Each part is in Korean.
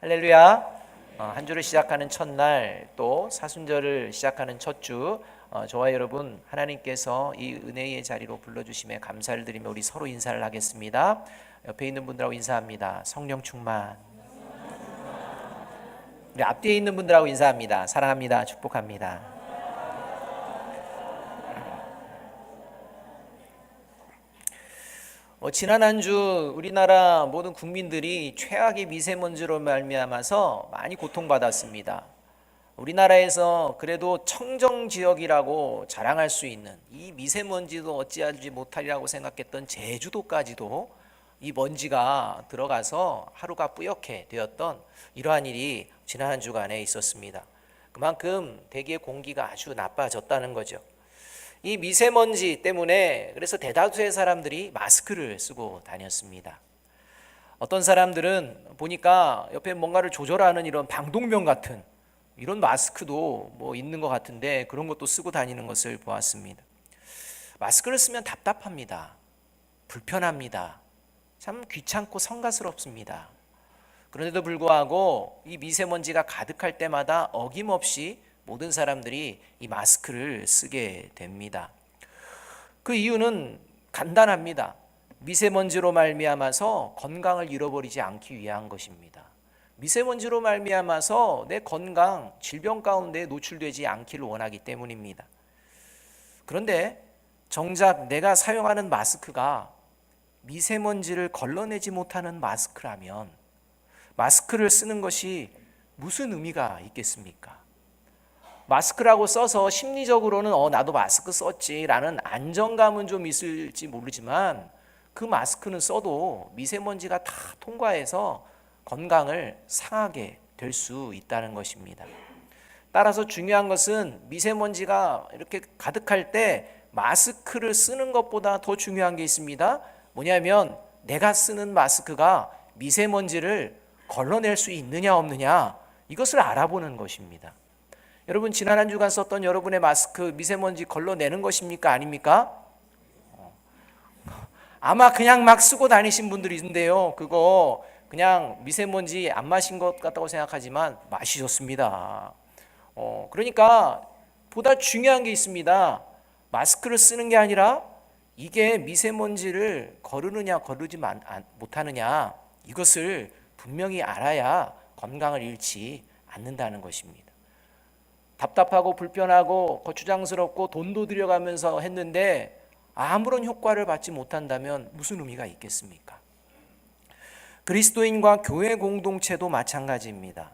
할렐루야. 한 주를 시작하는 첫날, 또 사순절을 시작하는 첫 주, 저와 여러분 하나님께서 이 은혜의 자리로 불러주심에 감사를 드리며 우리 서로 인사를 하겠습니다. 옆에 있는 분들하고 인사합니다. 성령 충만. 우리 앞뒤에 있는 분들하고 인사합니다. 사랑합니다. 축복합니다. 지난 한 주 우리나라 모든 국민들이 최악의 미세먼지로 말미암아서 많이 고통받았습니다. 우리나라에서 그래도 청정 지역이라고 자랑할 수 있는 이 미세먼지도 어찌하지 못하리라고 생각했던 제주도까지도 이 먼지가 들어가서 하루가 뿌옇게 되었던 이러한 일이 지난 한 주간에 있었습니다. 그만큼 대기의 공기가 아주 나빠졌다는 거죠. 이 미세먼지 때문에 그래서 대다수의 사람들이 마스크를 쓰고 다녔습니다. 어떤 사람들은 보니까 옆에 뭔가를 조절하는 이런 방독면 같은 이런 마스크도 뭐 있는 것 같은데 그런 것도 쓰고 다니는 것을 보았습니다. 마스크를 쓰면 답답합니다. 불편합니다. 참 귀찮고 성가스럽습니다. 그런데도 불구하고 이 미세먼지가 가득할 때마다 어김없이 모든 사람들이 이 마스크를 쓰게 됩니다. 그 이유는 간단합니다. 미세먼지로 말미암아서 건강을 잃어버리지 않기 위한 것입니다. 미세먼지로 말미암아서 내 건강, 질병 가운데 노출되지 않기를 원하기 때문입니다. 그런데 정작 내가 사용하는 마스크가 미세먼지를 걸러내지 못하는 마스크라면 마스크를 쓰는 것이 무슨 의미가 있겠습니까? 마스크라고 써서 심리적으로는 나도 마스크 썼지라는 안정감은 좀 있을지 모르지만 그 마스크는 써도 미세먼지가 다 통과해서 건강을 상하게 될 수 있다는 것입니다. 따라서 중요한 것은 미세먼지가 이렇게 가득할 때 마스크를 쓰는 것보다 더 중요한 게 있습니다. 뭐냐면 내가 쓰는 마스크가 미세먼지를 걸러낼 수 있느냐 없느냐 이것을 알아보는 것입니다. 여러분 지난 한 주간 썼던 여러분의 마스크 미세먼지 걸러내는 것입니까? 아닙니까? 아마 그냥 막 쓰고 다니신 분들이 있는데요. 그거 그냥 미세먼지 안 마신 것 같다고 생각하지만 마시셨습니다. 그러니까 보다 중요한 게 있습니다. 마스크를 쓰는 게 아니라 이게 미세먼지를 거르느냐 거르지 못하느냐 이것을 분명히 알아야 건강을 잃지 않는다는 것입니다. 답답하고 불편하고 거추장스럽고 돈도 들여가면서 했는데 아무런 효과를 받지 못한다면 무슨 의미가 있겠습니까? 그리스도인과 교회 공동체도 마찬가지입니다.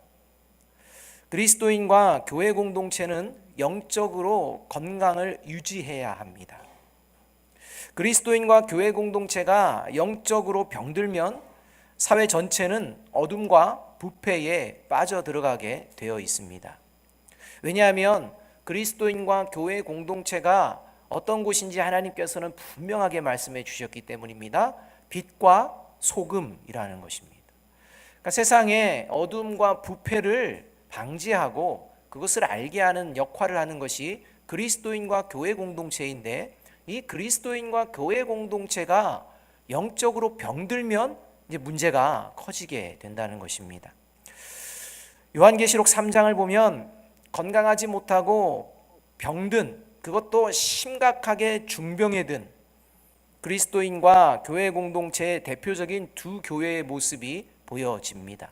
그리스도인과 교회 공동체는 영적으로 건강을 유지해야 합니다. 그리스도인과 교회 공동체가 영적으로 병들면 사회 전체는 어둠과 부패에 빠져들어가게 되어 있습니다. 왜냐하면 그리스도인과 교회 공동체가 어떤 곳인지 하나님께서는 분명하게 말씀해 주셨기 때문입니다. 빛과 소금이라는 것입니다. 그러니까 세상에 어둠과 부패를 방지하고 그것을 알게 하는 역할을 하는 것이 그리스도인과 교회 공동체인데 이 그리스도인과 교회 공동체가 영적으로 병들면 이제 문제가 커지게 된다는 것입니다. 요한계시록 3장을 보면 건강하지 못하고 병든 그것도 심각하게 중병에 든 그리스도인과 교회 공동체의 대표적인 두 교회의 모습이 보여집니다.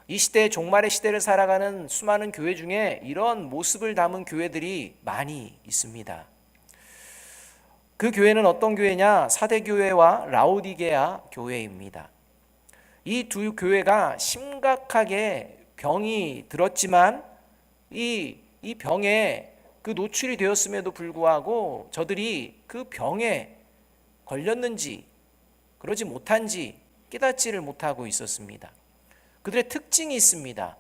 이 시대 종말의 시대를 살아가는 수많은 교회 중에 이런 모습을 담은 교회들이 많이 있습니다. 그 교회는 어떤 교회냐? 사대교회와 라오디게아 교회입니다. 이 두 교회가 심각하게 병이 들었지만 이 병에 그 노출이 되었음에도 불구하고 저들이 그 병에 걸렸는지 그러지 못한지 깨닫지를 못하고 있었습니다. 그들의 특징이 있습니다.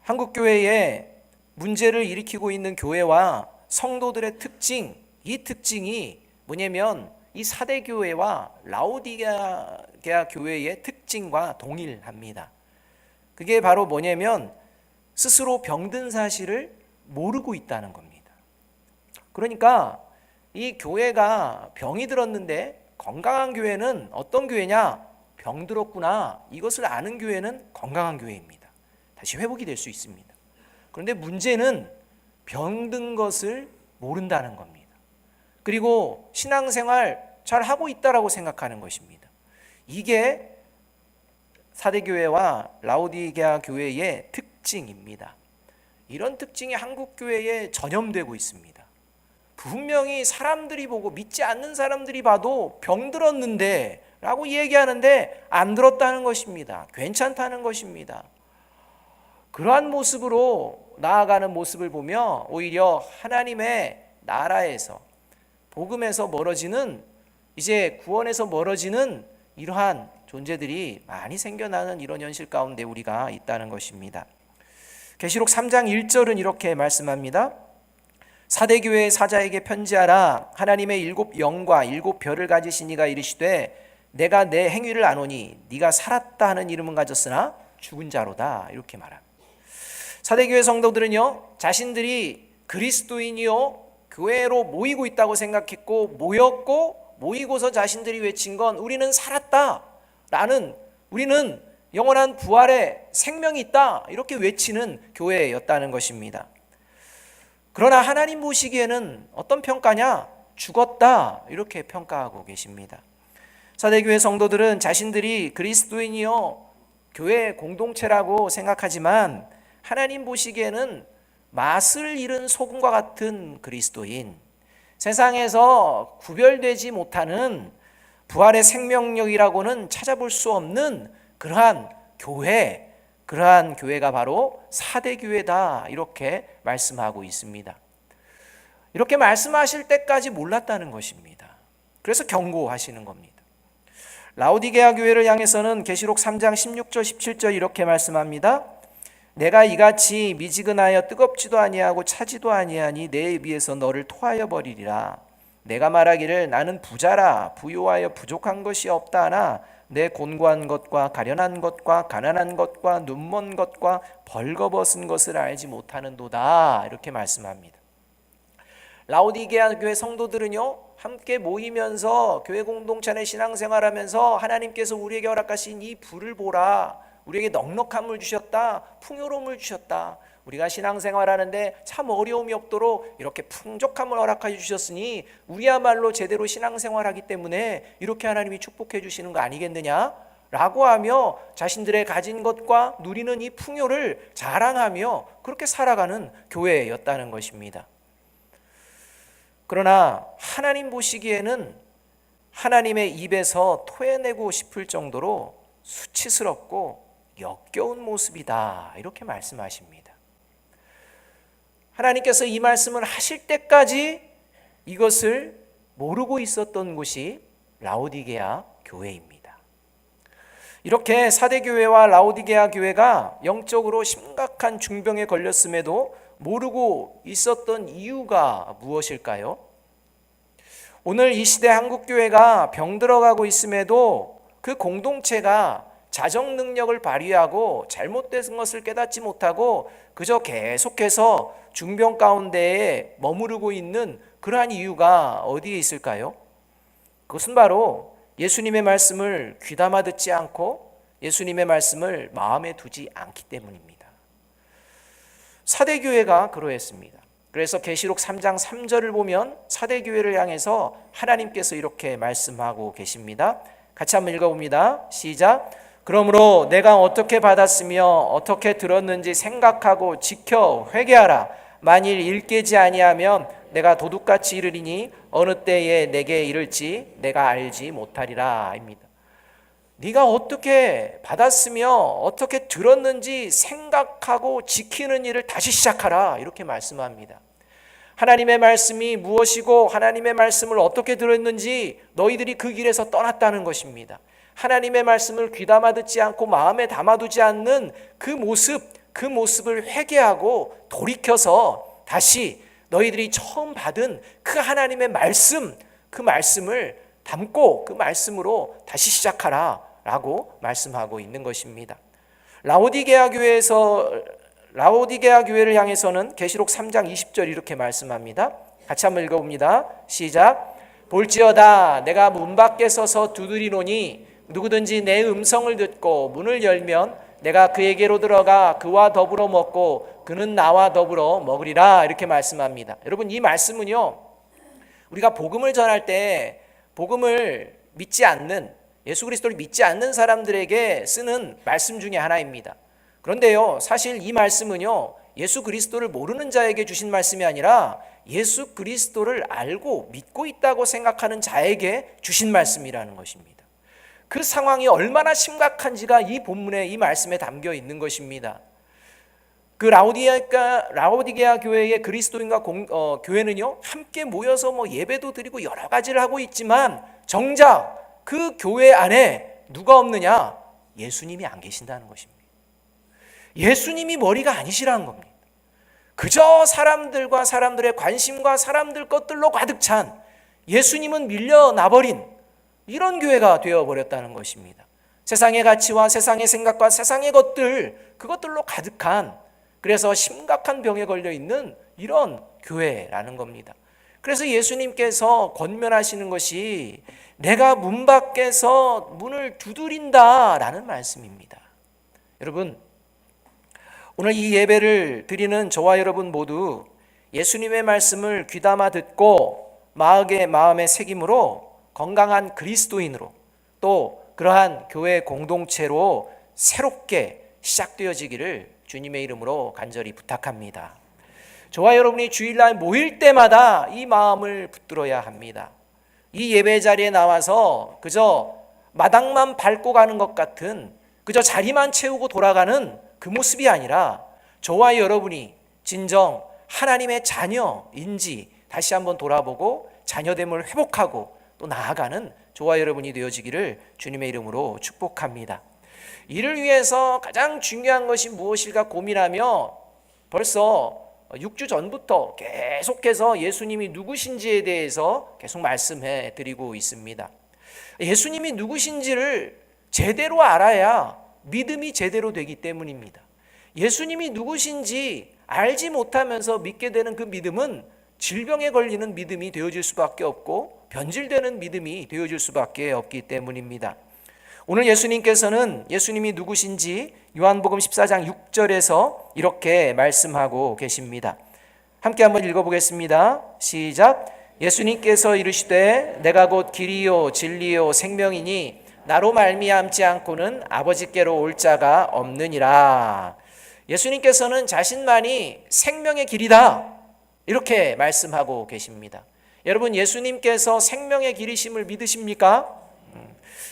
한국교회에 문제를 일으키고 있는 교회와 성도들의 특징, 이 특징이 뭐냐면 이 사대교회와 라오디게아 교회의 특징과 동일합니다. 그게 바로 뭐냐면 스스로 병든 사실을 모르고 있다는 겁니다. 그러니까 이 교회가 병이 들었는데 건강한 교회는 어떤 교회냐? 병들었구나, 이것을 아는 교회는 건강한 교회입니다. 다시 회복이 될 수 있습니다. 그런데 문제는 병든 것을 모른다는 겁니다. 그리고 신앙생활 잘 하고 있다라고 생각하는 것입니다. 이게 사대교회와 라오디게아 교회의 특징입니다. 이런 특징이 한국 교회에 전염되고 있습니다. 분명히 사람들이 보고, 믿지 않는 사람들이 봐도 병들었는데 라고 얘기하는데 안 들었다는 것입니다. 괜찮다는 것입니다. 그러한 모습으로 나아가는 모습을 보며 오히려 하나님의 나라에서, 복음에서 멀어지는, 이제 구원에서 멀어지는 이러한 존재들이 많이 생겨나는 이런 현실 가운데 우리가 있다는 것입니다. 계시록 3장 1절은 이렇게 말씀합니다. 사대교회의 사자에게 편지하라. 하나님의 7 영과 7 별을 가지신 이가 이르시되 내가 내 행위를 아노니 네가 살았다 하는 이름은 가졌으나 죽은 자로다. 이렇게 말합니다. 사대교회 성도들은요, 자신들이 그리스도인이요 교회로 모이고 있다고 생각했고, 모이고서 자신들이 외친 건 우리는 살았다 라는, 우리는 영원한 부활의 생명이 있다, 이렇게 외치는 교회였다는 것입니다. 그러나 하나님 보시기에는 어떤 평가냐? 죽었다, 이렇게 평가하고 계십니다. 사대교회 성도들은 자신들이 그리스도인이요 교회 공동체라고 생각하지만 하나님 보시기에는 맛을 잃은 소금과 같은 그리스도인, 세상에서 구별되지 못하는 부활의 생명력이라고는 찾아볼 수 없는 그러한 교회가 바로 사대교회다, 이렇게 말씀하고 있습니다. 이렇게 말씀하실 때까지 몰랐다는 것입니다. 그래서 경고하시는 겁니다. 라오디게아 교회를 향해서는 계시록 3장 16절 17절 이렇게 말씀합니다. 내가 이같이 미지근하여 뜨겁지도 아니하고 차지도 아니하니 내 입에서 너를 토하여 버리리라. 내가 말하기를 나는 부자라 부요하여 부족한 것이 없다 하나 내 곤고한 것과 가련한 것과 가난한 것과 눈먼 것과 벌거벗은 것을 알지 못하는도다, 이렇게 말씀합니다. 라오디게아 교회 성도들은요, 함께 모이면서 교회 공동체 내 신앙생활하면서 하나님께서 우리에게 허락하신 이 불을 보라, 우리에게 넉넉함을 주셨다, 풍요로움을 주셨다, 우리가 신앙생활하는데 참 어려움이 없도록 이렇게 풍족함을 허락해 주셨으니 우리야말로 제대로 신앙생활하기 때문에 이렇게 하나님이 축복해 주시는 거 아니겠느냐 라고 하며 자신들의 가진 것과 누리는 이 풍요를 자랑하며 그렇게 살아가는 교회였다는 것입니다. 그러나 하나님 보시기에는 하나님의 입에서 토해내고 싶을 정도로 수치스럽고 역겨운 모습이다, 이렇게 말씀하십니다. 하나님께서 이 말씀을 하실 때까지 이것을 모르고 있었던 곳이 라오디게아 교회입니다. 이렇게 사대교회와 라오디게아 교회가 영적으로 심각한 중병에 걸렸음에도 모르고 있었던 이유가 무엇일까요? 오늘 이 시대 한국교회가 병들어가고 있음에도 그 공동체가 자정 능력을 발휘하고 잘못된 것을 깨닫지 못하고 그저 계속해서 중병 가운데에 머무르고 있는 그러한 이유가 어디에 있을까요? 그것은 바로 예수님의 말씀을 귀담아 듣지 않고 예수님의 말씀을 마음에 두지 않기 때문입니다. 사대교회가 그러했습니다. 그래서 계시록 3장 3절을 보면 사대교회를 향해서 하나님께서 이렇게 말씀하고 계십니다. 같이 한번 읽어봅니다. 시작. 그러므로 내가 어떻게 받았으며 어떻게 들었는지 생각하고 지켜 회개하라. 만일 일깨지 아니하면 내가 도둑같이 이르리니 어느 때에 내게 이를지 내가 알지 못하리라 입니다. 네가 어떻게 받았으며 어떻게 들었는지 생각하고 지키는 일을 다시 시작하라, 이렇게 말씀합니다. 하나님의 말씀이 무엇이고 하나님의 말씀을 어떻게 들었는지 너희들이 그 길에서 떠났다는 것입니다. 하나님의 말씀을 귀담아 듣지 않고 마음에 담아두지 않는 그 모습을 회개하고 돌이켜서 다시 너희들이 처음 받은 그 하나님의 말씀, 그 말씀을 담고 그 말씀으로 다시 시작하라 라고 말씀하고 있는 것입니다. 라오디게아 교회를 향해서는 계시록 3장 20절 이렇게 말씀합니다. 같이 한번 읽어봅니다. 시작. 볼지어다 내가 문 밖에 서서 두드리노니 누구든지 내 음성을 듣고 문을 열면 내가 그에게로 들어가 그와 더불어 먹고 그는 나와 더불어 먹으리라 이렇게 말씀합니다. 여러분, 이 말씀은요, 우리가 복음을 전할 때 복음을 믿지 않는, 예수 그리스도를 믿지 않는 사람들에게 쓰는 말씀 중에 하나입니다. 그런데요, 사실 이 말씀은요, 예수 그리스도를 모르는 자에게 주신 말씀이 아니라 예수 그리스도를 알고 믿고 있다고 생각하는 자에게 주신 말씀이라는 것입니다. 그 상황이 얼마나 심각한지가 이 본문에, 이 말씀에 담겨 있는 것입니다. 그 라오디게아 교회의 그리스도인과 교회는요, 함께 모여서 예배도 드리고 여러 가지를 하고 있지만 정작 그 교회 안에 누가 없느냐? 예수님이 안 계신다는 것입니다. 예수님이 머리가 아니시라는 겁니다. 그저 사람들과 사람들의 관심과 사람들 것들로 가득 찬, 예수님은 밀려나버린 이런 교회가 되어버렸다는 것입니다. 세상의 가치와 세상의 생각과 세상의 것들, 그것들로 가득한, 그래서 심각한 병에 걸려 있는 이런 교회라는 겁니다. 그래서 예수님께서 권면하시는 것이 내가 문 밖에서 문을 두드린다라는 말씀입니다. 여러분, 오늘 이 예배를 드리는 저와 여러분 모두 예수님의 말씀을 귀담아 듣고 마음의 새김으로 건강한 그리스도인으로, 또 그러한 교회 공동체로 새롭게 시작되어지기를 주님의 이름으로 간절히 부탁합니다. 저와 여러분이 주일날 모일 때마다 이 마음을 붙들어야 합니다. 이 예배 자리에 나와서 그저 마당만 밟고 가는 것 같은, 그저 자리만 채우고 돌아가는 그 모습이 아니라 저와 여러분이 진정 하나님의 자녀인지 다시 한번 돌아보고 자녀됨을 회복하고 또 나아가는 저와 여러분이 되어지기를 주님의 이름으로 축복합니다. 이를 위해서 가장 중요한 것이 무엇일까 고민하며 벌써 6주 전부터 계속해서 예수님이 누구신지에 대해서 계속 말씀해 드리고 있습니다. 예수님이 누구신지를 제대로 알아야 믿음이 제대로 되기 때문입니다. 예수님이 누구신지 알지 못하면서 믿게 되는 그 믿음은 질병에 걸리는 믿음이 되어질 수밖에 없고 변질되는 믿음이 되어질 수밖에 없기 때문입니다. 오늘 예수님께서는 예수님이 누구신지 요한복음 14장 6절에서 이렇게 말씀하고 계십니다. 함께 한번 읽어보겠습니다. 시작. 예수님께서 이르시되 내가 곧 길이요 진리요 생명이니 나로 말미암지 않고는 아버지께로 올 자가 없느니라. 예수님께서는 자신만이 생명의 길이다 이렇게 말씀하고 계십니다. 여러분, 예수님께서 생명의 길이심을 믿으십니까?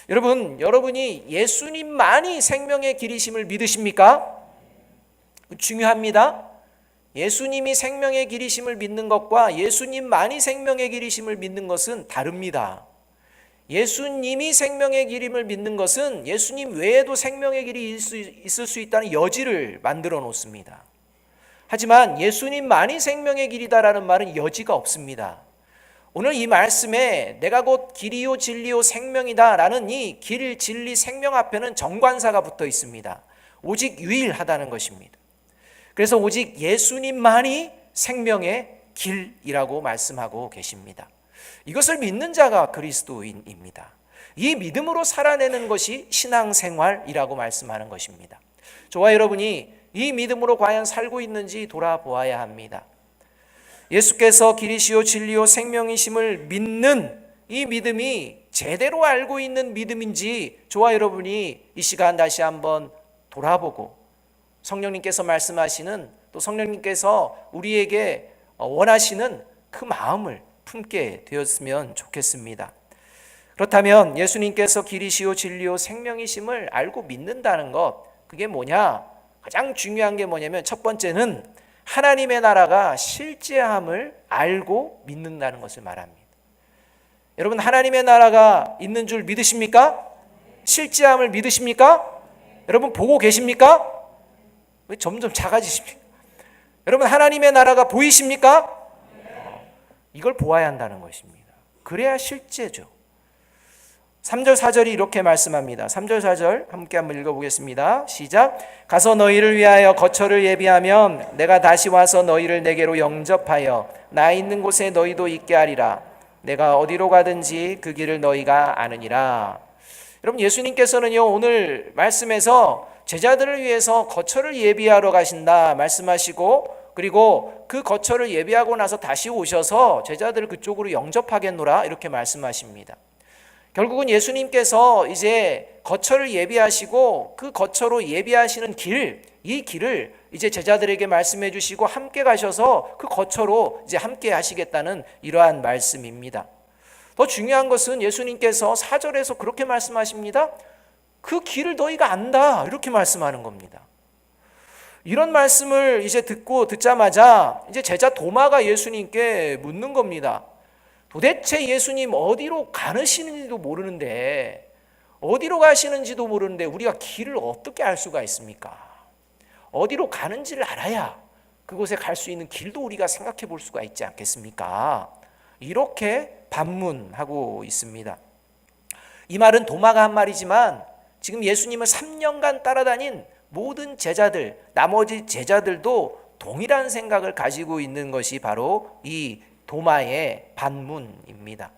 여러분이 예수님만이 생명의 길이심을 믿으십니까? 중요합니다. 예수님이 생명의 길이심을 믿는 것과 예수님만이 생명의 길이심을 믿는 것은 다릅니다. 예수님이 생명의 길임을 믿는 것은 예수님 외에도 생명의 길이 있을 수 있다는 여지를 만들어 놓습니다. 하지만 예수님만이 생명의 길이다라는 말은 여지가 없습니다. 오늘 이 말씀에 내가 곧 길이요 진리요 생명이다라는 이 길, 진리, 생명 앞에는 정관사가 붙어 있습니다. 오직 유일하다는 것입니다. 그래서 오직 예수님만이 생명의 길이라고 말씀하고 계십니다. 이것을 믿는 자가 그리스도인입니다. 이 믿음으로 살아내는 것이 신앙생활이라고 말씀하는 것입니다. 저와 여러분이 이 믿음으로 과연 살고 있는지 돌아보아야 합니다. 예수께서 길이시요 진리요 생명이심을 믿는 이 믿음이 제대로 알고 있는 믿음인지 저와 여러분이 이 시간 다시 한번 돌아보고 성령님께서 말씀하시는, 또 성령님께서 우리에게 원하시는 그 마음을 품게 되었으면 좋겠습니다. 그렇다면 예수님께서 길이시요 진리요 생명이심을 알고 믿는다는 것, 그게 뭐냐? 가장 중요한 게 뭐냐면 첫 번째는 하나님의 나라가 실제함을 알고 믿는다는 것을 말합니다. 여러분, 하나님의 나라가 있는 줄 믿으십니까? 실제함을 믿으십니까? 여러분, 보고 계십니까? 왜 점점 작아지십니까? 여러분, 하나님의 나라가 보이십니까? 이걸 보아야 한다는 것입니다. 그래야 실제죠. 3절 4절이 이렇게 말씀합니다. 3절 4절 함께 한번 읽어보겠습니다. 시작. 가서 너희를 위하여 거처를 예비하면 내가 다시 와서 너희를 내게로 영접하여 나 있는 곳에 너희도 있게 하리라. 내가 어디로 가든지 그 길을 너희가 아느니라. 여러분, 예수님께서는요 오늘 말씀에서 제자들을 위해서 거처를 예비하러 가신다 말씀하시고, 그리고 그 거처를 예비하고 나서 다시 오셔서 제자들을 그쪽으로 영접하겠노라 이렇게 말씀하십니다. 결국은 예수님께서 이제 거처를 예비하시고 그 거처로 예비하시는 이 길을 이제 제자들에게 말씀해 주시고 함께 가셔서 그 거처로 이제 함께 하시겠다는 이러한 말씀입니다. 더 중요한 것은 예수님께서 4절에서 그렇게 말씀하십니다. 그 길을 너희가 안다 이렇게 말씀하는 겁니다. 이런 말씀을 이제 듣자마자 이제 제자 도마가 예수님께 묻는 겁니다. 도대체 예수님 어디로 가시는지도 모르는데, 우리가 길을 어떻게 알 수가 있습니까? 어디로 가는지를 알아야 그곳에 갈 수 있는 길도 우리가 생각해 볼 수가 있지 않겠습니까? 이렇게 반문하고 있습니다. 이 말은 도마가 한 말이지만 지금 예수님을 3년간 따라다닌 모든 제자들, 나머지 제자들도 동일한 생각을 가지고 있는 것이 바로 이 도마의 반문입니다.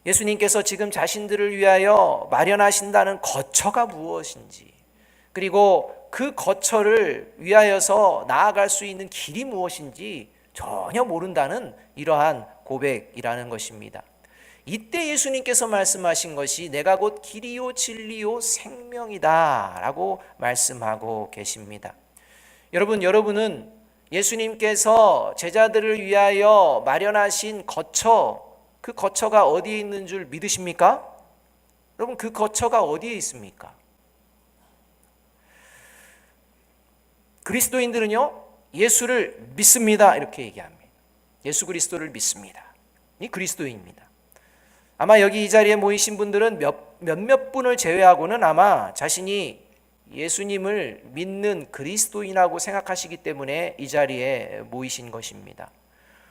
예수님께서 지금 자신들을 위하여 마련하신다는 거처가 무엇인지, 그리고 그 거처를 위하여서 나아갈 수 있는 길이 무엇인지 전혀 모른다는 이러한 고백이라는 것입니다. 이때 예수님께서 말씀하신 것이 내가 곧 길이요 진리요 생명이다 라고 말씀하고 계십니다. 여러분은 예수님께서 제자들을 위하여 마련하신 거처, 그 거처가 어디에 있는 줄 믿으십니까? 여러분, 그 거처가 어디에 있습니까? 그리스도인들은요 예수를 믿습니다 이렇게 얘기합니다. 예수 그리스도를 믿습니다. 이 그리스도인입니다. 아마 여기 이 자리에 모이신 분들은 몇몇 분을 제외하고는 아마 자신이 예수님을 믿는 그리스도인이라고 생각하시기 때문에 이 자리에 모이신 것입니다.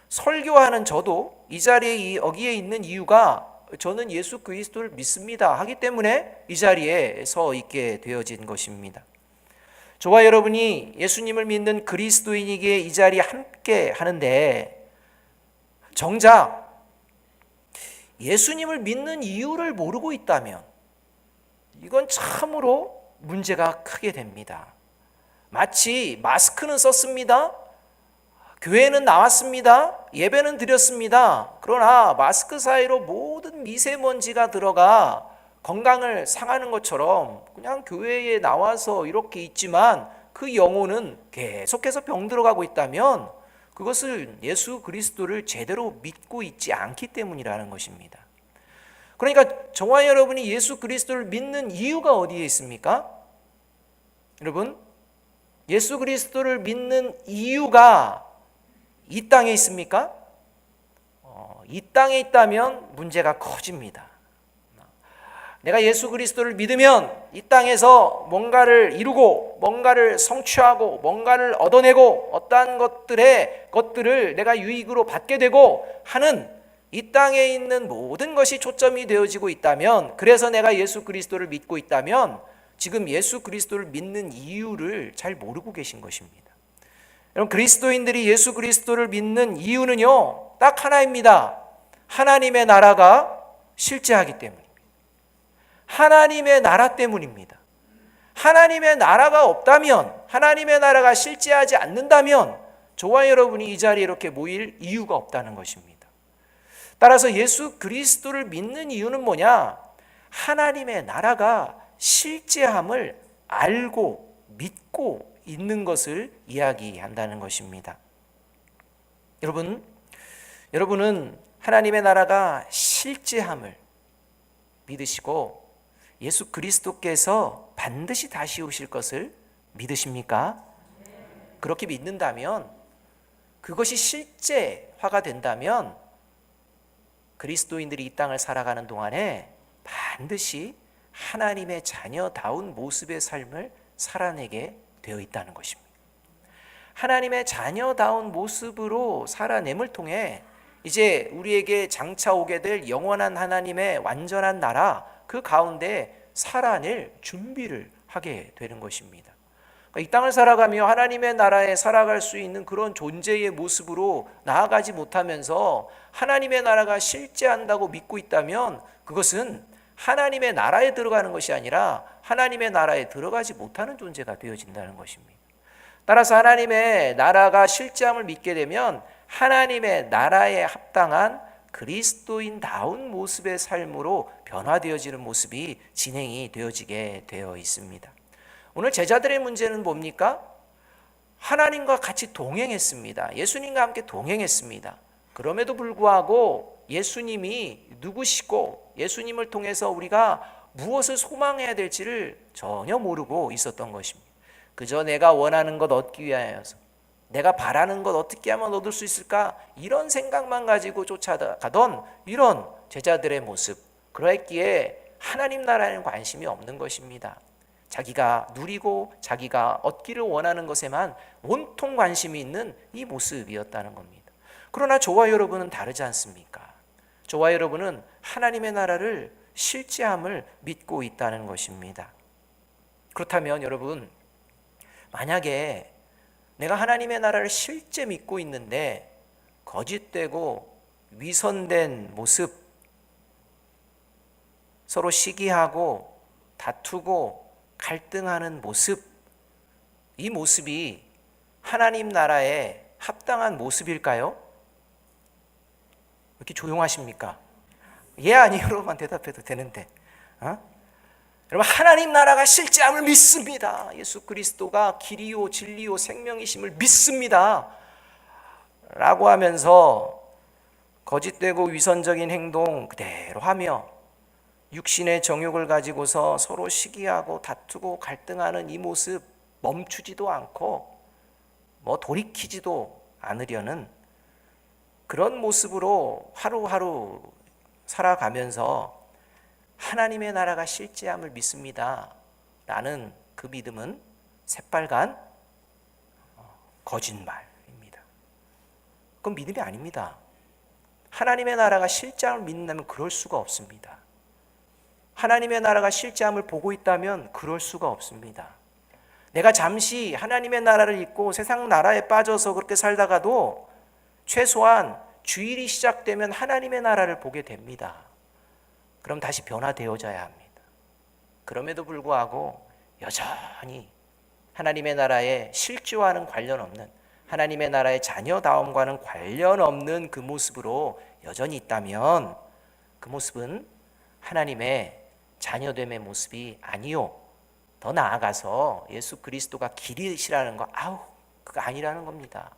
설교하는 저도 이 자리에 여기에 있는 이유가 저는 예수 그리스도를 믿습니다 하기 때문에 이 자리에 서 있게 되어진 것입니다. 저와 여러분이 예수님을 믿는 그리스도인이기에 이 자리에 함께 하는데, 정작 예수님을 믿는 이유를 모르고 있다면 이건 참으로 문제가 크게 됩니다. 마치 마스크는 썼습니다. 교회는 나왔습니다. 예배는 드렸습니다. 그러나 마스크 사이로 모든 미세먼지가 들어가 건강을 상하는 것처럼 그냥 교회에 나와서 이렇게 있지만 그 영혼은 계속해서 병들어가고 있다면 그것을 예수 그리스도를 제대로 믿고 있지 않기 때문이라는 것입니다. 그러니까 저와 여러분이 예수 그리스도를 믿는 이유가 어디에 있습니까? 여러분, 예수 그리스도를 믿는 이유가 이 땅에 있습니까? 이 땅에 있다면 문제가 커집니다. 내가 예수 그리스도를 믿으면 이 땅에서 뭔가를 이루고 뭔가를 성취하고 뭔가를 얻어내고 어떠한 것들을 내가 유익으로 받게 되고 하는, 이 땅에 있는 모든 것이 초점이 되어지고 있다면, 그래서 내가 예수 그리스도를 믿고 있다면 지금 예수 그리스도를 믿는 이유를 잘 모르고 계신 것입니다. 여러분, 그리스도인들이 예수 그리스도를 믿는 이유는요 딱 하나입니다. 하나님의 나라가 실제하기 때문입니다. 하나님의 나라 때문입니다. 하나님의 나라가 없다면, 하나님의 나라가 실제하지 않는다면 저와 여러분이 이 자리에 이렇게 모일 이유가 없다는 것입니다. 따라서 예수 그리스도를 믿는 이유는 뭐냐? 하나님의 나라가 실제함을 알고 믿고 있는 것을 이야기한다는 것입니다. 여러분은 하나님의 나라가 실제함을 믿으시고 예수 그리스도께서 반드시 다시 오실 것을 믿으십니까? 그렇게 믿는다면, 그것이 실제화가 된다면 그리스도인들이 이 땅을 살아가는 동안에 반드시 하나님의 자녀다운 모습의 삶을 살아내게 되어 있다는 것입니다. 하나님의 자녀다운 모습으로 살아냄을 통해 이제 우리에게 장차 오게 될 영원한 하나님의 완전한 나라, 그 가운데 살아낼 준비를 하게 되는 것입니다. 그러니까 이 땅을 살아가며 하나님의 나라에 살아갈 수 있는 그런 존재의 모습으로 나아가지 못하면서 하나님의 나라가 실제한다고 믿고 있다면 그것은 하나님의 나라에 들어가는 것이 아니라 하나님의 나라에 들어가지 못하는 존재가 되어진다는 것입니다. 따라서 하나님의 나라가 실제함을 믿게 되면 하나님의 나라에 합당한 그리스도인다운 모습의 삶으로 변화되어지는 모습이 진행이 되어지게 되어 있습니다. 오늘 제자들의 문제는 뭡니까? 하나님과 같이 동행했습니다. 예수님과 함께 동행했습니다. 그럼에도 불구하고 예수님이 누구시고 예수님을 통해서 우리가 무엇을 소망해야 될지를 전혀 모르고 있었던 것입니다. 그저 내가 원하는 것 얻기 위하여서, 내가 바라는 것 어떻게 하면 얻을 수 있을까, 이런 생각만 가지고 쫓아가던 이런 제자들의 모습, 그러했기에 하나님 나라에는 관심이 없는 것입니다. 자기가 누리고 자기가 얻기를 원하는 것에만 온통 관심이 있는 이 모습이었다는 겁니다. 그러나 저와 여러분은 다르지 않습니까? 저와 여러분은 하나님의 나라를 실제함을 믿고 있다는 것입니다. 그렇다면 여러분, 만약에 내가 하나님의 나라를 실제 믿고 있는데 거짓되고 위선된 모습, 서로 시기하고 다투고 갈등하는 모습, 이 모습이 하나님 나라에 합당한 모습일까요? 왜 이렇게 조용하십니까? 예 아니요로만 대답해도 되는데, 여러분, 하나님 나라가 실제함을 믿습니다. 예수 그리스도가 길이요 진리요 생명이심을 믿습니다 라고 하면서 거짓되고 위선적인 행동 그대로 하며 육신의 정욕을 가지고서 서로 시기하고 다투고 갈등하는 이 모습 멈추지도 않고 돌이키지도 않으려는 그런 모습으로 하루하루 살아가면서 하나님의 나라가 실제함을 믿습니다 라는 그 믿음은 새빨간 거짓말입니다. 그건 믿음이 아닙니다. 하나님의 나라가 실제함을 믿는다면 그럴 수가 없습니다. 하나님의 나라가 실제함을 보고 있다면 그럴 수가 없습니다. 내가 잠시 하나님의 나라를 잊고 세상 나라에 빠져서 그렇게 살다가도 최소한 주일이 시작되면 하나님의 나라를 보게 됩니다. 그럼 다시 변화되어져야 합니다. 그럼에도 불구하고 여전히 하나님의 나라에 실제와는 관련 없는, 하나님의 나라의 자녀다움과는 관련 없는 그 모습으로 여전히 있다면 그 모습은 하나님의 자녀됨의 모습이 아니요, 더 나아가서 예수 그리스도가 길이시라는 거, 그거 아니라는 겁니다.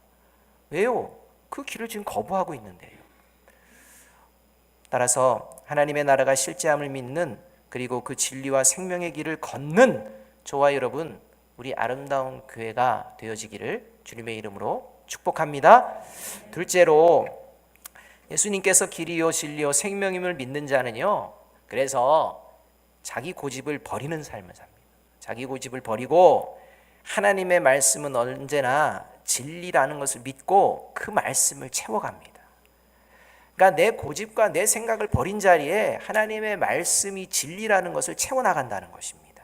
왜요? 그 길을 지금 거부하고 있는데요. 따라서 하나님의 나라가 실제함을 믿는, 그리고 그 진리와 생명의 길을 걷는 저와 여러분, 우리 아름다운 교회가 되어지기를 주님의 이름으로 축복합니다. 둘째로, 예수님께서 길이요 진리요 생명임을 믿는 자는요, 그래서 자기 고집을 버리는 삶을 삽니다. 자기 고집을 버리고 하나님의 말씀은 언제나 진리라는 것을 믿고 그 말씀을 채워갑니다. 그러니까 내 고집과 내 생각을 버린 자리에 하나님의 말씀이 진리라는 것을 채워나간다는 것입니다.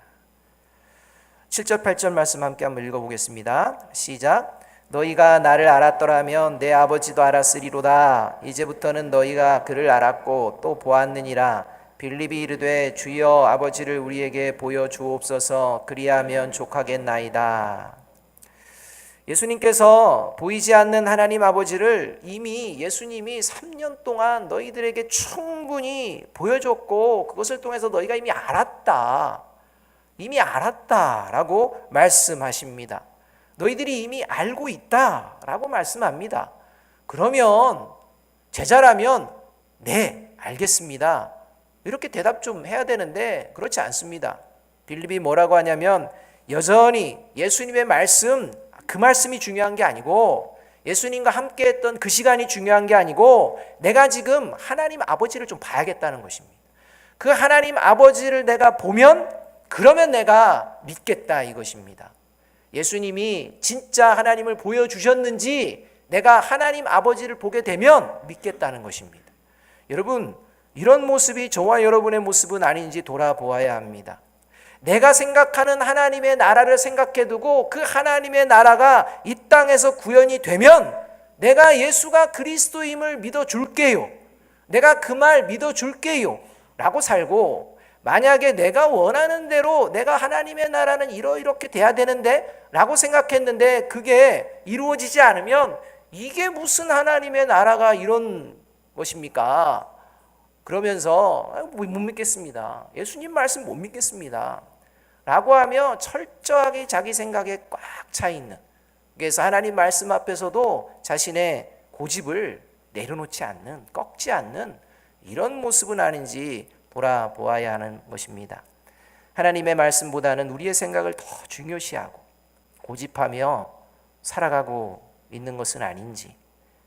7절 8절 말씀 함께 한번 읽어보겠습니다. 시작. 너희가 나를 알았더라면 내 아버지도 알았으리로다. 이제부터는 너희가 그를 알았고 또 보았느니라. 빌립이 이르되 주여 아버지를 우리에게 보여주옵소서. 그리하면 족하겠나이다. 예수님께서 보이지 않는 하나님 아버지를 이미 예수님이 3년 동안 너희들에게 충분히 보여줬고 그것을 통해서 너희가 이미 알았다라고 말씀하십니다. 너희들이 이미 알고 있다라고 말씀합니다. 그러면 제자라면 네, 알겠습니다, 이렇게 대답 좀 해야 되는데 그렇지 않습니다. 빌립이 뭐라고 하냐면 여전히 예수님의 말씀, 그 말씀이 중요한 게 아니고 예수님과 함께 했던 그 시간이 중요한 게 아니고 내가 지금 하나님 아버지를 좀 봐야겠다는 것입니다. 그 하나님 아버지를 내가 보면 그러면 내가 믿겠다 이것입니다. 예수님이 진짜 하나님을 보여주셨는지 내가 하나님 아버지를 보게 되면 믿겠다는 것입니다. 여러분, 이런 모습이 저와 여러분의 모습은 아닌지 돌아보아야 합니다. 내가 생각하는 하나님의 나라를 생각해 두고 그 하나님의 나라가 이 땅에서 구현이 되면 내가 예수가 그리스도임을 믿어줄게요, 내가 그 말 믿어줄게요 라고 살고, 만약에 내가 원하는 대로 내가 하나님의 나라는 이렇게 돼야 되는데 라고 생각했는데 그게 이루어지지 않으면 이게 무슨 하나님의 나라가 이런 것입니까? 그러면서 못 믿겠습니다. 예수님 말씀 못 믿겠습니다. 라고 하며 철저하게 자기 생각에 꽉 차 있는, 그래서 하나님 말씀 앞에서도 자신의 고집을 내려놓지 않는, 꺾지 않는 이런 모습은 아닌지 돌아보아야 하는 것입니다. 하나님의 말씀보다는 우리의 생각을 더 중요시하고 고집하며 살아가고 있는 것은 아닌지,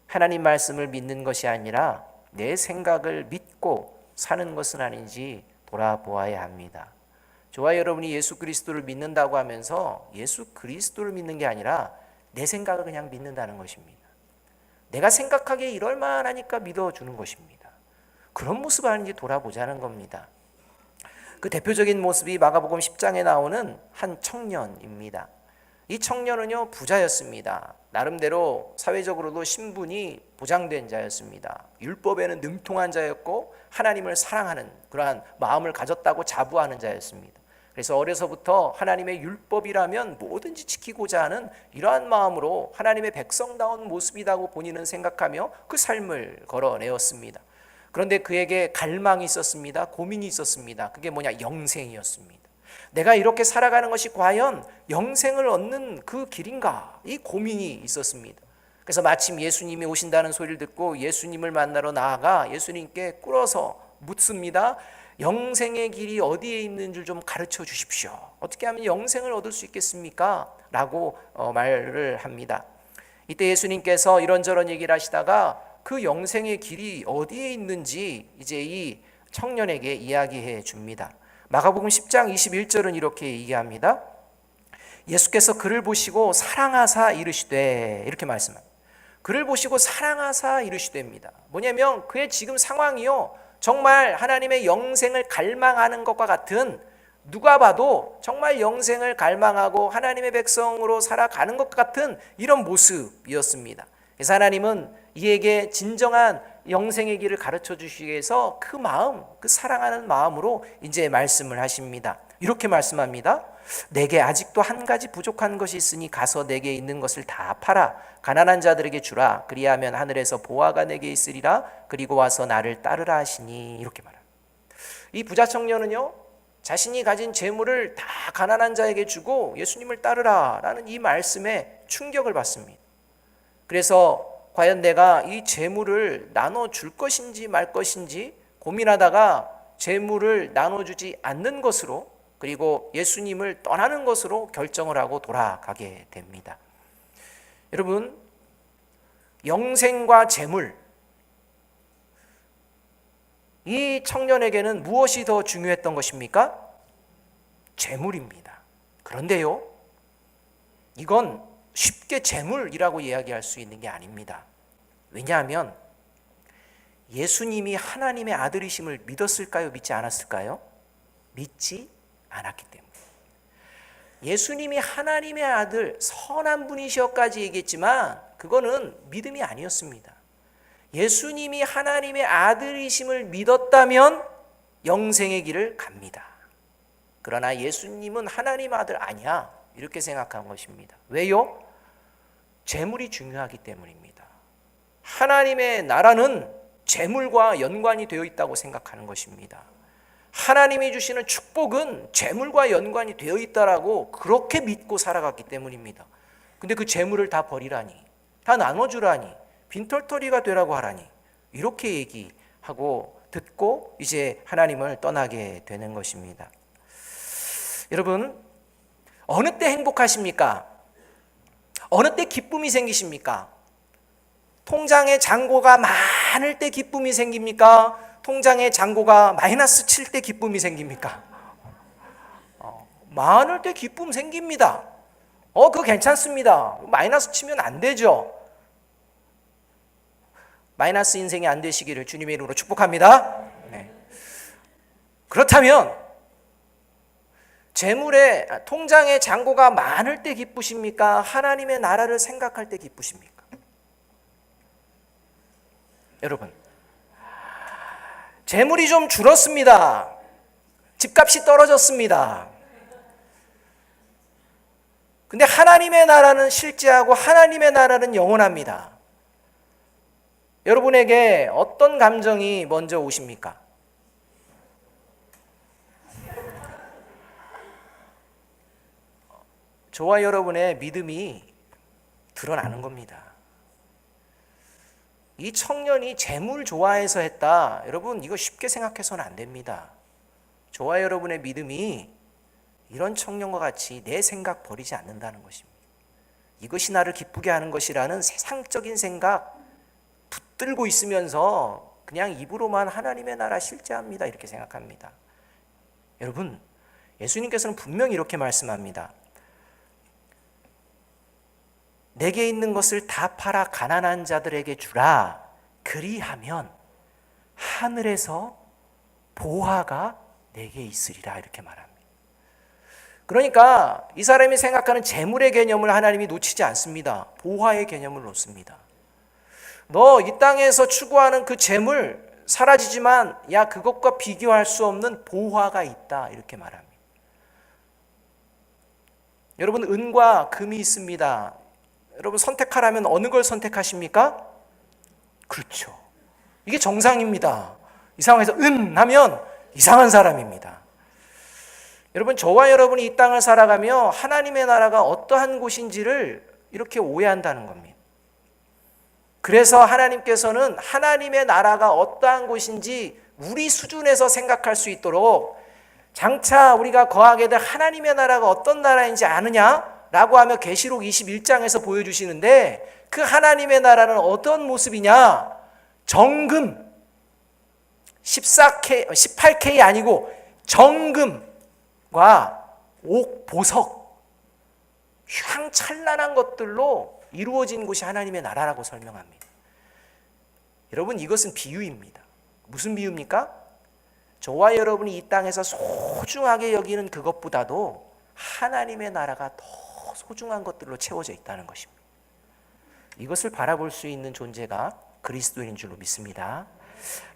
하나님 말씀을 믿는 것이 아니라 내 생각을 믿고 사는 것은 아닌지 돌아보아야 합니다. 저와 여러분이 예수 그리스도를 믿는다고 하면서 예수 그리스도를 믿는 게 아니라 내 생각을 그냥 믿는다는 것입니다. 내가 생각하기에 이럴 만하니까 믿어주는 것입니다. 그런 모습 아닌지 돌아보자는 겁니다. 그 대표적인 모습이 마가복음 10장에 나오는 한 청년입니다. 이 청년은요, 부자였습니다. 나름대로 사회적으로도 신분이 보장된 자였습니다. 율법에는 능통한 자였고 하나님을 사랑하는 그러한 마음을 가졌다고 자부하는 자였습니다. 그래서 어려서부터 하나님의 율법이라면 뭐든지 지키고자 하는 이러한 마음으로 하나님의 백성다운 모습이라고 본인은 생각하며 그 삶을 걸어내었습니다. 그런데 그에게 갈망이 있었습니다. 고민이 있었습니다. 그게 뭐냐? 영생이었습니다. 내가 이렇게 살아가는 것이 과연 영생을 얻는 그 길인가? 이 고민이 있었습니다. 그래서 마침 예수님이 오신다는 소리를 듣고 예수님을 만나러 나아가 예수님께 꿇어서 묻습니다. 영생의 길이 어디에 있는 줄 좀 가르쳐 주십시오. 어떻게 하면 영생을 얻을 수 있겠습니까? 라고 말을 합니다. 이때 예수님께서 이런저런 얘기를 하시다가 그 영생의 길이 어디에 있는지 이제 이 청년에게 이야기해 줍니다. 마가복음 10장 21절은 이렇게 얘기합니다. 예수께서 그를 보시고 사랑하사 이르시되, 이렇게 말씀합니다. 그를 보시고 사랑하사 이르시되입니다. 뭐냐면 그의 지금 상황이요, 정말 하나님의 영생을 갈망하는 것과 같은, 누가 봐도 정말 영생을 갈망하고 하나님의 백성으로 살아가는 것 같은 이런 모습이었습니다. 그래서 하나님은 이에게 진정한 영생의 길을 가르쳐 주시기 위해서 그 마음, 그 사랑하는 마음으로 이제 말씀을 하십니다. 이렇게 말씀합니다. 내게 아직도 한 가지 부족한 것이 있으니 가서 내게 있는 것을 다 팔아 가난한 자들에게 주라. 그리하면 하늘에서 보화가 내게 있으리라. 그리고 와서 나를 따르라 하시니, 이렇게 말합니다. 이 부자 청년은요, 자신이 가진 재물을 다 가난한 자에게 주고 예수님을 따르라 라는 이 말씀에 충격을 받습니다. 그래서 과연 내가 이 재물을 나눠줄 것인지 말 것인지 고민하다가 재물을 나눠주지 않는 것으로, 그리고 예수님을 떠나는 것으로 결정을 하고 돌아가게 됩니다. 여러분, 영생과 재물, 이 청년에게는 무엇이 더 중요했던 것입니까? 재물입니다. 그런데요, 이건 쉽게 재물이라고 이야기할 수 있는 게 아닙니다. 왜냐하면 예수님이 하나님의 아들이심을 믿었을까요? 믿지 않았을까요? 믿지 않았기 때문에. 예수님이 하나님의 아들, 선한 분이셔까지 얘기했지만 그거는 믿음이 아니었습니다. 예수님이 하나님의 아들이심을 믿었다면 영생의 길을 갑니다. 그러나 예수님은 하나님 아들 아니야, 이렇게 생각한 것입니다. 왜요? 재물이 중요하기 때문입니다. 하나님의 나라는 재물과 연관이 되어 있다고 생각하는 것입니다. 하나님이 주시는 축복은 재물과 연관이 되어 있다라고 그렇게 믿고 살아갔기 때문입니다. 근데 그 재물을 다 버리라니, 다 나눠주라니, 빈털터리가 되라고 하라니, 이렇게 얘기하고 듣고 이제 하나님을 떠나게 되는 것입니다. 여러분, 어느 때 행복하십니까? 어느 때 기쁨이 생기십니까? 통장에 잔고가 많을 때 기쁨이 생깁니까? 통장에 잔고가 마이너스 칠 때 기쁨이 생깁니까? 많을 때 기쁨 생깁니다. 그거 괜찮습니다. 마이너스 치면 안 되죠. 마이너스 인생이 안 되시기를 주님의 이름으로 축복합니다. 네. 그렇다면 재물에, 통장에 잔고가 많을 때 기쁘십니까? 하나님의 나라를 생각할 때 기쁘십니까? 여러분, 재물이 좀 줄었습니다. 집값이 떨어졌습니다. 근데 하나님의 나라는 실제하고 하나님의 나라는 영원합니다. 여러분에게 어떤 감정이 먼저 오십니까? 저와 여러분의 믿음이 드러나는 겁니다. 이 청년이 재물 좋아해서 했다. 여러분, 이거 쉽게 생각해서는 안 됩니다. 저와 여러분의 믿음이 이런 청년과 같이 내 생각 버리지 않는다는 것입니다. 이것이 나를 기쁘게 하는 것이라는 세상적인 생각 붙들고 있으면서 그냥 입으로만 하나님의 나라 실제합니다, 이렇게 생각합니다. 여러분, 예수님께서는 분명히 이렇게 말씀합니다. 내게 있는 것을 다 팔아 가난한 자들에게 주라. 그리하면 하늘에서 보화가 내게 있으리라, 이렇게 말합니다. 그러니까 이 사람이 생각하는 재물의 개념을 하나님이 놓치지 않습니다. 보화의 개념을 놓습니다. 너 이 땅에서 추구하는 그 재물 사라지지만 야, 그것과 비교할 수 없는 보화가 있다, 이렇게 말합니다. 여러분, 은과 금이 있습니다. 여러분, 선택하라면 어느 걸 선택하십니까? 그렇죠. 이게 정상입니다. 이 상황에서 은 하면 이상한 사람입니다. 여러분, 저와 여러분이 이 땅을 살아가며 하나님의 나라가 어떠한 곳인지를 이렇게 오해한다는 겁니다. 그래서 하나님께서는 하나님의 나라가 어떠한 곳인지 우리 수준에서 생각할 수 있도록 장차 우리가 거하게 될 하나님의 나라가 어떤 나라인지 아느냐? 라고 하며 계시록 21장에서 보여주시는데, 그 하나님의 나라는 어떤 모습이냐? 정금 14K, 18K 아니고 정금과 옥, 보석, 휘황찬란한 것들로 이루어진 곳이 하나님의 나라라고 설명합니다. 여러분, 이것은 비유입니다. 무슨 비유입니까? 저와 여러분이 이 땅에서 소중하게 여기는 그것보다도 하나님의 나라가 더 소중한 것들로 채워져 있다는 것입니다. 이것을 바라볼 수 있는 존재가 그리스도인인 줄로 믿습니다.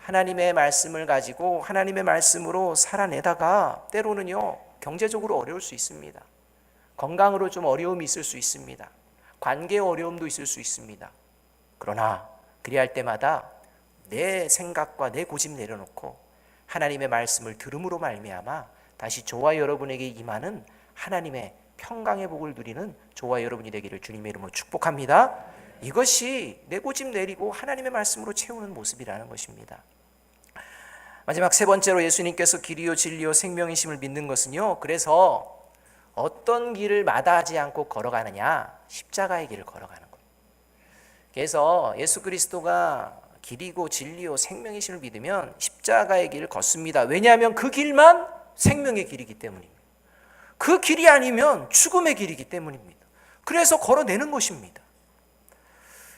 하나님의 말씀을 가지고 하나님의 말씀으로 살아내다가 때로는요, 경제적으로 어려울 수 있습니다. 건강으로 좀 어려움이 있을 수 있습니다. 관계 어려움도 있을 수 있습니다. 그러나 그리할 때마다 내 생각과 내 고집 내려놓고 하나님의 말씀을 들음으로 말미암아 다시 저와 여러분에게 임하는 하나님의 평강의 복을 누리는 저와 여러분이 되기를 주님의 이름으로 축복합니다. 이것이 내 고집 내리고 하나님의 말씀으로 채우는 모습이라는 것입니다. 마지막 세 번째로 예수님께서 길이요 진리요 생명이심을 믿는 것은요, 그래서 어떤 길을 마다하지 않고 걸어가느냐? 십자가의 길을 걸어가는 거예요. 그래서 예수 그리스도가 길이고 진리요 생명이심을 믿으면 십자가의 길을 걷습니다. 왜냐하면 그 길만 생명의 길이기 때문입니다. 그 길이 아니면 죽음의 길이기 때문입니다. 그래서 걸어내는 것입니다.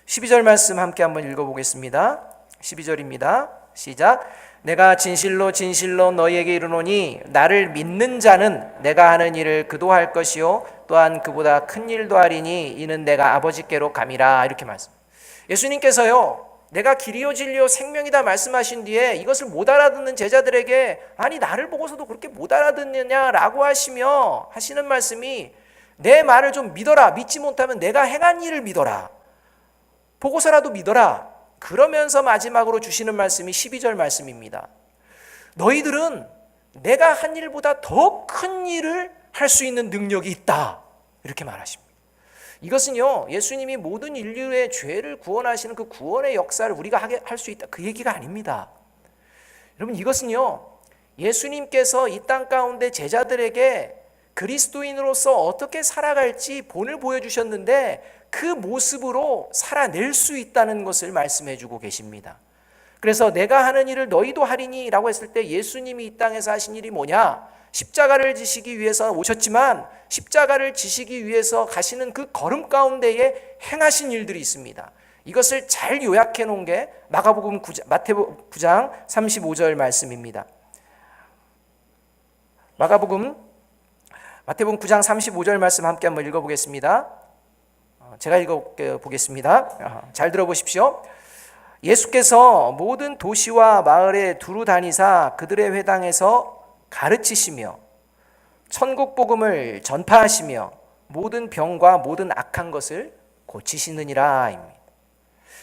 12절 말씀 함께 한번 읽어보겠습니다. 12절입니다. 시작. 내가 진실로 진실로 너희에게 이르노니 나를 믿는 자는 내가 하는 일을 그도 할 것이요 또한 그보다 큰 일도 하리니 이는 내가 아버지께로 감이라. 이렇게 말씀. 예수님께서요, 내가 길이요 진리요 생명이다 말씀하신 뒤에 이것을 못 알아듣는 제자들에게 아니 나를 보고서도 그렇게 못 알아듣느냐라고 하시는 말씀이 내 말을 좀 믿어라. 믿지 못하면 내가 행한 일을 믿어라. 보고서라도 믿어라. 그러면서 마지막으로 주시는 말씀이 12절 말씀입니다. 너희들은 내가 한 일보다 더 큰 일을 할 수 있는 능력이 있다. 이렇게 말하십니다. 이것은요, 예수님이 모든 인류의 죄를 구원하시는 그 구원의 역사를 우리가 할 수 있다, 그 얘기가 아닙니다. 여러분, 이것은요, 예수님께서 이 땅 가운데 제자들에게 그리스도인으로서 어떻게 살아갈지 본을 보여주셨는데 그 모습으로 살아낼 수 있다는 것을 말씀해 주고 계십니다. 그래서 내가 하는 일을 너희도 하리니 라고 했을 때 예수님이 이 땅에서 하신 일이 뭐냐? 십자가를 지시기 위해서 오셨지만 십자가를 지시기 위해서 가시는 그 걸음 가운데에 행하신 일들이 있습니다. 이것을 잘 요약해 놓은 게 마태복음 9장 35절 말씀입니다. 마태복음 9장 35절 말씀 함께 한번 읽어보겠습니다. 제가 읽어보겠습니다. 잘 들어보십시오. 예수께서 모든 도시와 마을에 두루 다니사 그들의 회당에서 가르치시며 천국 복음을 전파하시며 모든 병과 모든 악한 것을 고치시느니라.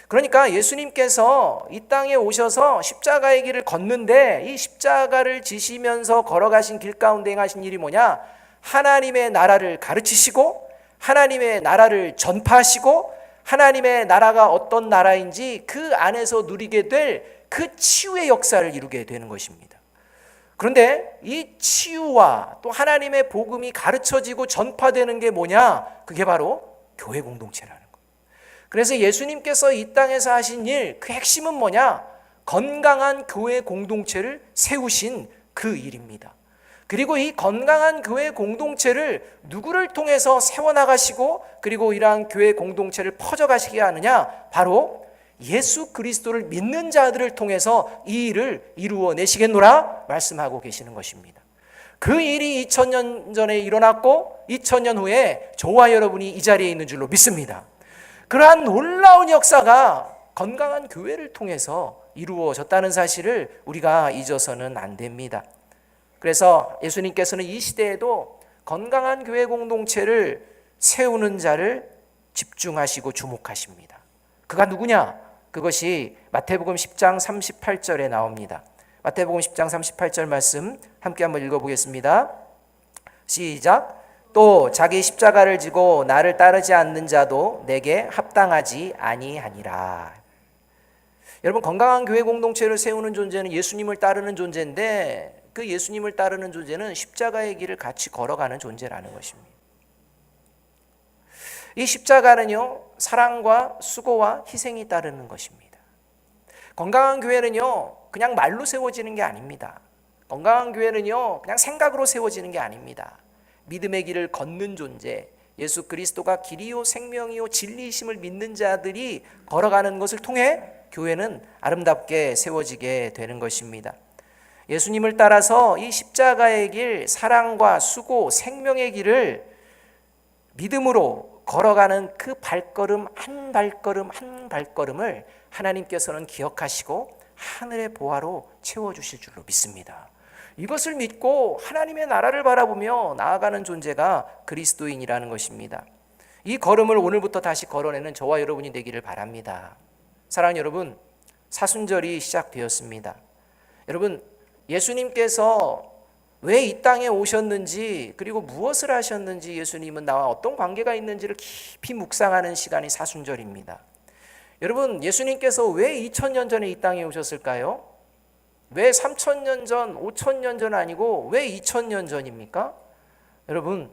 그러니까 예수님께서 이 땅에 오셔서 십자가의 길을 걷는데 이 십자가를 지시면서 걸어가신 길 가운데 행하신 일이 뭐냐? 하나님의 나라를 가르치시고 하나님의 나라를 전파하시고 하나님의 나라가 어떤 나라인지 그 안에서 누리게 될 그 치유의 역사를 이루게 되는 것입니다. 그런데 이 치유와 또 하나님의 복음이 가르쳐지고 전파되는 게 뭐냐? 그게 바로 교회 공동체라는 거예요. 그래서 예수님께서 이 땅에서 하신 일, 그 핵심은 뭐냐? 건강한 교회 공동체를 세우신 그 일입니다. 그리고 이 건강한 교회 공동체를 누구를 통해서 세워나가시고 그리고 이러한 교회 공동체를 퍼져가시게 하느냐? 바로 예수 그리스도를 믿는 자들을 통해서 이 일을 이루어내시겠노라 말씀하고 계시는 것입니다. 그 일이 2000년 전에 일어났고 2000년 후에 저와 여러분이 이 자리에 있는 줄로 믿습니다. 그러한 놀라운 역사가 건강한 교회를 통해서 이루어졌다는 사실을 우리가 잊어서는 안 됩니다. 그래서 예수님께서는 이 시대에도 건강한 교회 공동체를 세우는 자를 집중하시고 주목하십니다. 그가 누구냐? 그것이 마태복음 10장 38절에 나옵니다. 마태복음 10장 38절 말씀 함께 한번 읽어보겠습니다. 시작. 또 자기 십자가를 지고 나를 따르지 않는 자도 내게 합당하지 아니하니라. 여러분, 건강한 교회 공동체를 세우는 존재는 예수님을 따르는 존재인데 그 예수님을 따르는 존재는 십자가의 길을 같이 걸어가는 존재라는 것입니다. 이 십자가는요, 사랑과 수고와 희생이 따르는 것입니다. 건강한 교회는요, 그냥 말로 세워지는 게 아닙니다. 건강한 교회는요, 그냥 생각으로 세워지는 게 아닙니다. 믿음의 길을 걷는 존재, 예수 그리스도가 길이요 생명이요 진리이심을 믿는 자들이 걸어가는 것을 통해 교회는 아름답게 세워지게 되는 것입니다. 예수님을 따라서 이 십자가의 길, 사랑과 수고, 생명의 길을 믿음으로 걸어가는 그 발걸음 한 발걸음 한 발걸음을 하나님께서는 기억하시고 하늘의 보화로 채워주실 줄로 믿습니다. 이것을 믿고 하나님의 나라를 바라보며 나아가는 존재가 그리스도인이라는 것입니다. 이 걸음을 오늘부터 다시 걸어내는 저와 여러분이 되기를 바랍니다. 사랑하는 여러분, 사순절이 시작되었습니다. 여러분, 예수님께서 왜 이 땅에 오셨는지 그리고 무엇을 하셨는지 예수님은 나와 어떤 관계가 있는지를 깊이 묵상하는 시간이 사순절입니다. 여러분, 예수님께서 왜 2000년 전에 이 땅에 오셨을까요? 왜 3000년 전, 5000년 전 아니고 왜 2000년 전입니까? 여러분,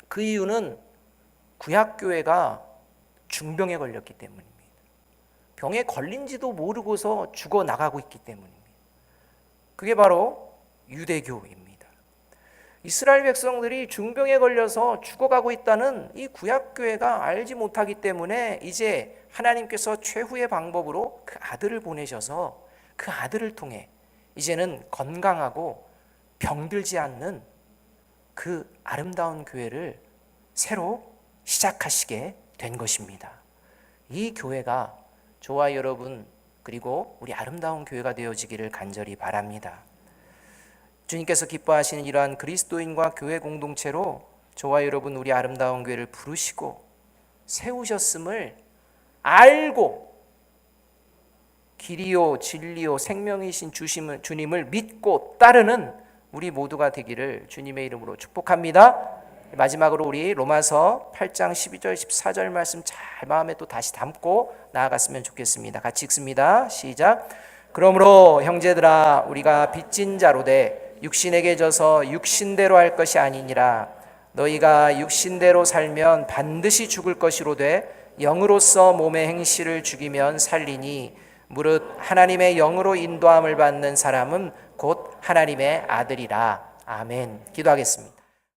그 이유는 구약교회가 중병에 걸렸기 때문입니다. 병에 걸린지도 모르고서 죽어나가고 있기 때문입니다. 그게 바로 유대교입니다. 이스라엘 백성들이 중병에 걸려서 죽어가고 있다는 이 구약교회가 알지 못하기 때문에 이제 하나님께서 최후의 방법으로 그 아들을 보내셔서 그 아들을 통해 이제는 건강하고 병들지 않는 그 아름다운 교회를 새로 시작하시게 된 것입니다. 이 교회가 저와 여러분 그리고 우리 아름다운 교회가 되어지기를 간절히 바랍니다. 주님께서 기뻐하시는 이러한 그리스도인과 교회 공동체로 저와 여러분 우리 아름다운 교회를 부르시고 세우셨음을 알고 길이요 진리요 생명이신 주님을 믿고 따르는 우리 모두가 되기를 주님의 이름으로 축복합니다. 마지막으로 우리 로마서 8장 12절 14절 말씀 잘 마음에 또 다시 담고 나아갔으면 좋겠습니다. 같이 읽습니다. 시작. 그러므로 형제들아 우리가 빚진 자로 돼 육신에게 져서 육신대로 할 것이 아니니라. 너희가 육신대로 살면 반드시 죽을 것이로되 영으로서 몸의 행실을 죽이면 살리니 무릇 하나님의 영으로 인도함을 받는 사람은 곧 하나님의 아들이라. 아멘. 기도하겠습니다.